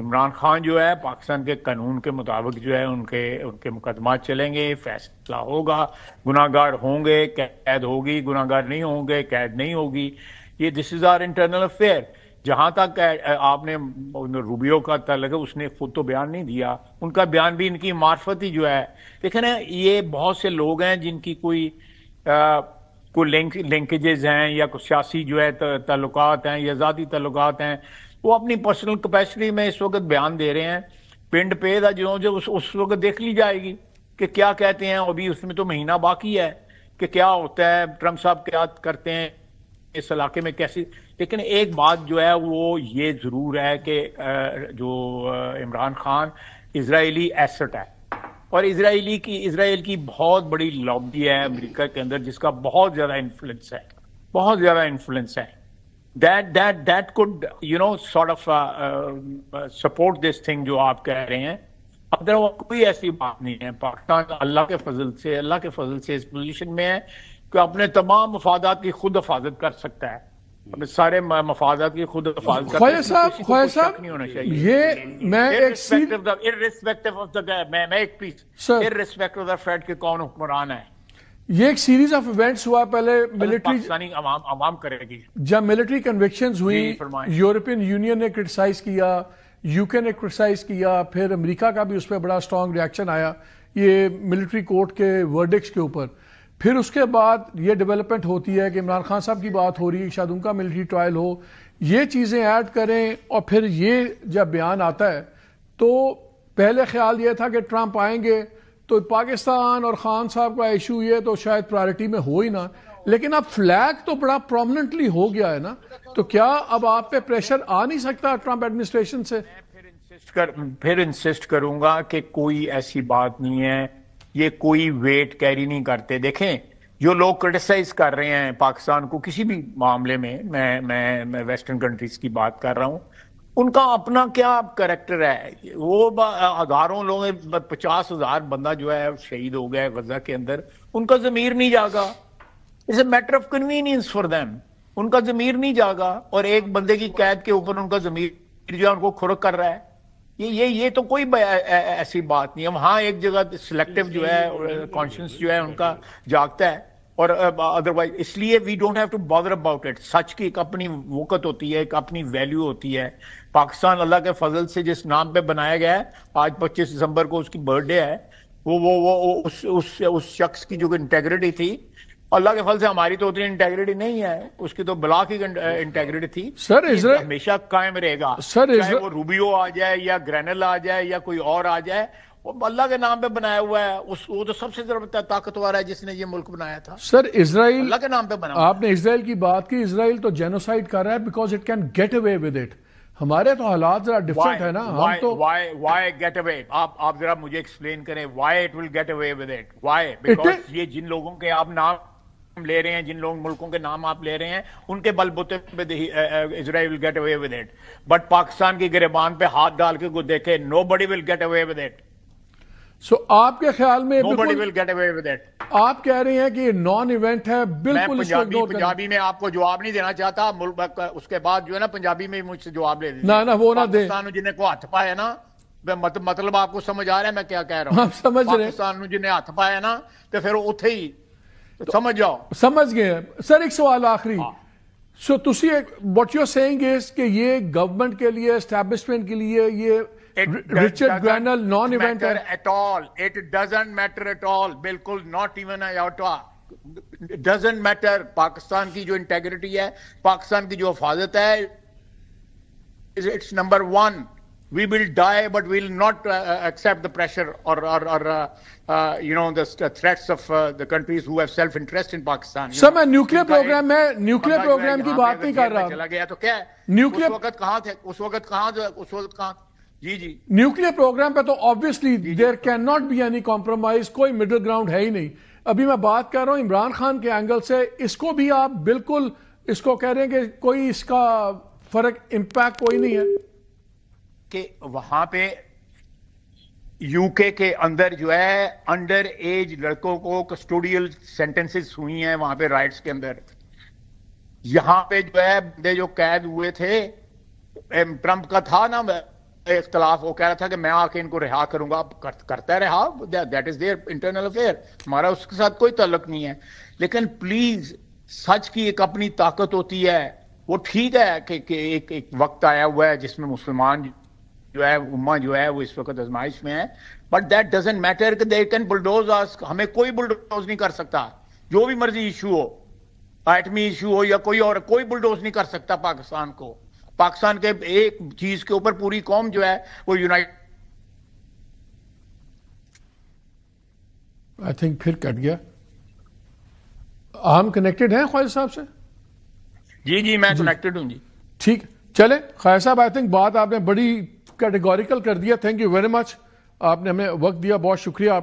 عمران خان جو ہے پاکستان کے قانون کے مطابق جو ہے ان کے مقدمات چلیں گے، فیصلہ ہوگا، گناہ گار ہوں گے قید ہوگی، گناہ گار نہیں ہوں گے قید نہیں ہوگی. یہ دس از آر انٹرنل افیئر. جہاں تک آپ نے روبیو کا تعلق ہے، اس نے خود تو بیان نہیں دیا، ان کا بیان بھی ان کی معرفت ہی جو ہے. دیکھیں نا، یہ بہت سے لوگ ہیں جن کی کوئی لنکیجز ہیں یا کوئی سیاسی جو ہے تعلقات ہیں یا ذاتی تعلقات ہیں، وہ اپنی پرسنل کیپیسٹی میں اس وقت بیان دے رہے ہیں. پنڈ پہ جو اس وقت دیکھ لی جائے گی کہ کیا کہتے ہیں. ابھی اس میں تو مہینہ باقی ہے کہ کیا ہوتا ہے، ٹرمپ صاحب کیا کرتے ہیں اس علاقے میں کیسی. لیکن ایک بات جو ہے وہ یہ ضرور ہے کہ جو عمران خان اسرائیلی ایسٹ ہے، اور اسرائیل کی بہت بڑی لابی ہے امریکہ کے اندر جس کا بہت زیادہ انفلوئنس ہے، بہت زیادہ انفلوئنس ہے. that could sort of support this thing جو آپ کہہ رہے ہیں. ادر کوئی ایسی بات نہیں ہے. پاکستان اللہ کے فضل سے اس پوزیشن میں ہے کہ اپنے تمام مفادات کی خود حفاظت کر سکتا ہے، اپنے سارے مفادات کی خود حفاظت کر سکتا ہے. خواجہ صاحب، نہیں ہونا چاہیے. یہ میں ایک irrespective of the fact کہ کون حکمران ہے. یہ ایک سیریز آف ایونٹس ہوا. پہلے ملٹری پاکستانی عوام کرے گی. جب ملٹری کنوکشنز ہوئی، یورپین یونین نے کرٹیسائز کیا، یو کے نے کرٹیسائز کیا، پھر امریکہ کا بھی اس پہ بڑا سٹرونگ ریاکشن آیا یہ ملٹری کورٹ کے ورڈکٹس کے اوپر. پھر اس کے بعد یہ ڈیولپمنٹ ہوتی ہے کہ عمران خان صاحب کی بات ہو رہی ہے، شاید ان کا ملٹری ٹرائل ہو، یہ چیزیں ایڈ کریں. اور پھر یہ جب بیان آتا ہے تو پہلے خیال یہ تھا کہ ٹرمپ آئیں گے تو پاکستان اور خان صاحب کا ایشو یہ تو شاید پرائرٹی میں ہو ہی نہ. لیکن اب فلیگ تو بڑا پرومننٹلی ہو گیا ہے نا، تو کیا اب آپ پہ پریشر آ نہیں سکتا ٹرمپ ایڈمنسٹریشن سے؟ پھر انسسٹ کروں گا کہ کوئی ایسی بات نہیں ہے، یہ کوئی ویٹ کیری نہیں کرتے. دیکھیں، جو لوگ کرٹیسائز کر رہے ہیں پاکستان کو کسی بھی معاملے میں، میں ویسٹرن کنٹریز کی بات کر رہا ہوں، ان کا اپنا کیا کریکٹر ہے. وہ ہزاروں لوگ، 50,000 بندہ جو ہے شہید ہو گیا غزہ کے اندر، ان کا ضمیر نہیں جاگا. It's a matter of convenience for them. ان کا ضمیر نہیں جاگا، اور ایک بندے کی قید کے اوپر ان کا ضمیر جو ہے ان کو کھرک کر رہا ہے. یہ تو کوئی ایسی بات نہیں ہے. وہاں ایک جگہ سلیکٹو جو ہے کانشنس جو ہے ان کا جاگتا ہے، اور ادروائز اس لیے we don't have to bother about it. سچ کی ایک اپنی وقت ہوتی ہے، ایک اپنی ویلیو ہوتی ہے. پاکستان اللہ کے فضل سے جس نام پہ بنایا گیا ہے، آج 25 دسمبر کو اس کی برتھ ڈے ہے، وہ اس شخص کی جو انٹیگریٹی تھی، اللہ کے فضل سے ہماری تو اتنی انٹیگریٹی نہیں ہے، اس کی تو بلا کی انٹیگریٹی تھی. سر ہمیشہ قائم رہے گا، چاہے وہ روبیو آ جائے یا گرینل آ جائے یا کوئی اور آ جائے. وہ اللہ کے نام پہ بنایا ہوا ہے، وہ تو سب سے زیادہ طاقتور ہے جس نے یہ ملک بنایا تھا. سر اسرائیل اللہ کے نام پہ بنا. آپ نے اسرائیل کی بات کی، اسرائیل تو جینوسائیڈ کر رہا ہے because it can get away with it. ہمارے تو حالات ذرا ڈفرنٹ ہے نا. ہم تو وائی گیٹ اوے، آپ ذرا مجھے ایکسپلین کریں why it will get away with it. Why? Because یہ جن لوگوں کے آپ نام لے رہے ہیں، جن ملکوں کے نام آپ لے رہے ہیں، ان کے بل بوتے پہ Israel will get away with it. But Pakistan کی گریبان پہ ہاتھ ڈال کے کو دیکھے، nobody will get away with it. So آپ کے خیال میں nobody will get away with it. آپ کہہ رہے ہیں کہ یہ نان ایونٹ ہے، بالکل. میں پنجابی میں آپ کو جواب نہیں دینا چاہتا، اس کے بعد جو ہے نا پنجابی میں مجھ سے جواب لے دیجیے. نہ وہ نہ دیں. پاکستان جنہیں کو ہاتھ پایا نا، مطلب آپ کو سمجھ آ رہا ہے میں کیا کہہ رہا ہوں؟ آپ سمجھ رہے ہیں. پاکستان جنہیں ہاتھ پایا نا تو پھر اتھے ہی سمجھ جاؤ. سمجھ گئے. سر ایک سوال آخری. سو تسی what you're saying is کہ یہ گورنمنٹ کے لیے، اسٹیبلشمنٹ کے لیے یہ رچرڈ گرینل نان ایونٹ ہے. It doesn't matter at all. بالکل not even a iota. Doesn't matter. Pakistan کی جو انٹیگریٹی ہے، پاکستان کی جو حفاظت ہے، it's number one. We will die, but we will not accept the pressure or the threats of the countries who have self-interest in Pakistan. سر میں nuclear programme کی بات نہیں کر رہا. چلا گیا تو کیا ہے؟ نیوکلیر وقت کہاں تھے؟ اس وقت کہاں؟ جی نیوکلیر پروگرام پہ تو obviously there cannot be any compromise. کوئی مڈل گراؤنڈ ہے ہی نہیں. ابھی میں بات کر رہا ہوں عمران خان کے اینگل سے. اس کو بھی آپ بالکل اس کو کہہ رہے ہیں کہ کوئی اس کا فرق امپیکٹ کوئی نہیں ہے کہ وہاں پہ یو کے اندر جو ہے انڈر ایج لڑکوں کو کسٹوڈیل سینٹنسز ہوئی ہیں وہاں پہ رائٹس کے اندر. یہاں پہ جو ہے بندے جو قید ہوئے تھے، ٹرمپ کا تھا نا اختلاف وہ کہہ رہا تھا کہ میں آ کے ان کو رہا کروں گا، کرتا ہے رہا، that is there internal affair, ہمارا اس کے ساتھ کوئی تعلق نہیں ہے. لیکن پلیز سچ کی ایک اپنی طاقت ہوتی ہے. وہ ٹھیک ہے کہ ایک وقت آیا ہوا ہے جس میں مسلمان جو ہے امہ جو ہے وہ اس وقت آزمائش میں ہے، بٹ دیٹ ڈزنٹ میٹر کہ دے کین بلڈوز اس. ہمیں کوئی بلڈوز نہیں کر سکتا، جو بھی مرضی ایشو ہو، ایٹمی ایشو ہو یا کوئی اور، کوئی بلڈوز نہیں کر سکتا پاکستان کو. پاکستان کے ایک چیز کے اوپر پوری قوم جو ہے وہ یونائٹ. آئی تھنک پھر کٹ گیا. ہم کنیکٹڈ ہیں خواجہ صاحب سے؟ جی میں کنیکٹڈ ہوں. جی ٹھیک، چلے خواجہ صاحب، آئی تھنک بات آپ نے بڑی کیٹیگوریکل کر دیا. تھینک یو ویری مچ، آپ نے ہمیں وقت دیا، بہت شکریہ آپ